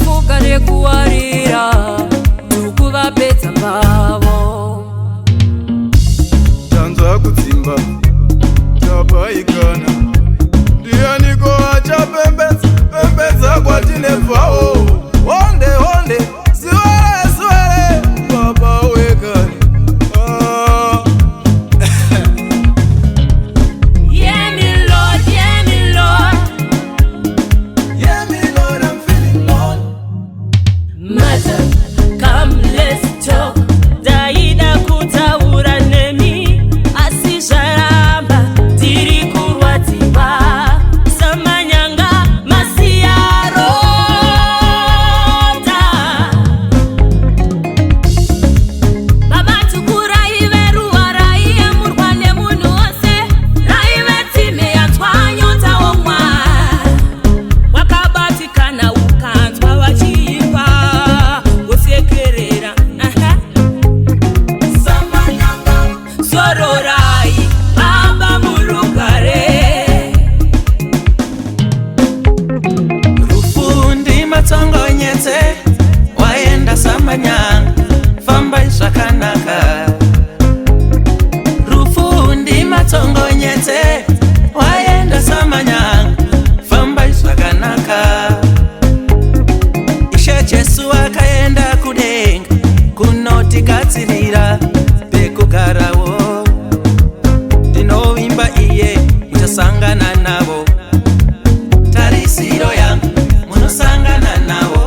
kufuka nekuwarira tukuvapedza pavo. Tanzwa kudzimba tabaikana ndianiko achapembedza kwatinebvawo honde honde ziwere ziwere baba wekani. Waenda Samanyanga famba zvakanaka. Rufundi matongonyete waenda Samanyanga famba zvakanaka. Ishe Jesu akaenda kudenga kunotigadzirira pekugarawo. Ndinovimba iye muchasangana navo, tarisiro yangu munosangana navo.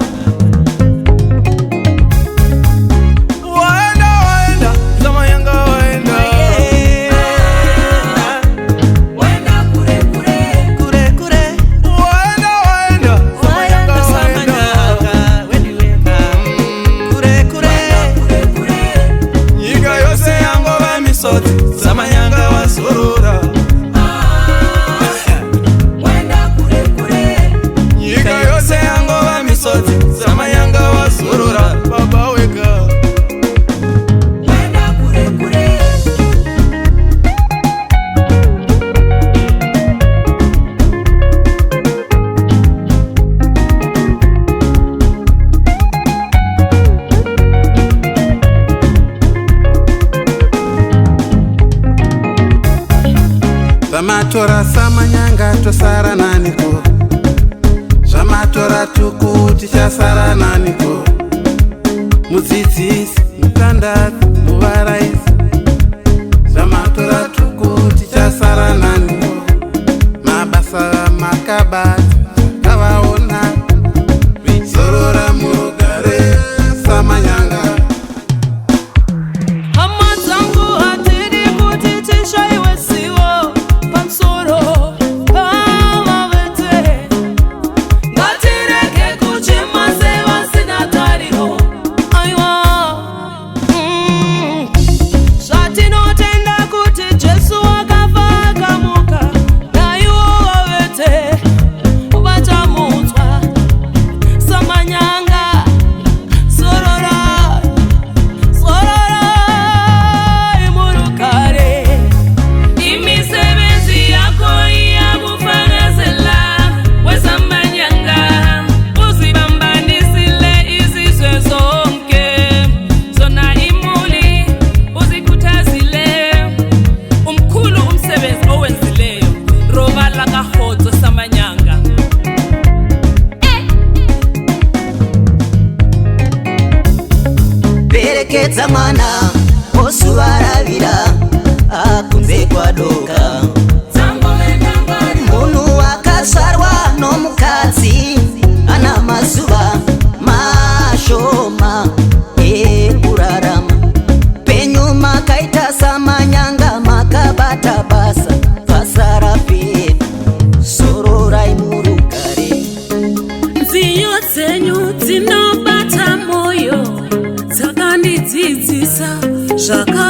Samanyanga wasorora wenda kure kure, nyika yose yangova misodzi. Samanyanga wasorora baba weka wenda kure kure. Zvamatora Samanyanga tosara naniko, zvamatora tuku tichasara naniko. Mudzidzisi, mutandati, muvaraisi, zvamatora tuku tichasara naniko. Mabasa makabati kavaona, zorora murugare Samanyanga. Perekedza mwana osuvaravira akunze kwadoka. Munhu akazvarwa nomukadzi ana mazuva mashoma ekurarama. Penyu makaita Samanyanga makabata basa, basa rapera. Sororai murugare. Nziyo dzenyu dzinobata moyo, dzakandidzidzisa zvaka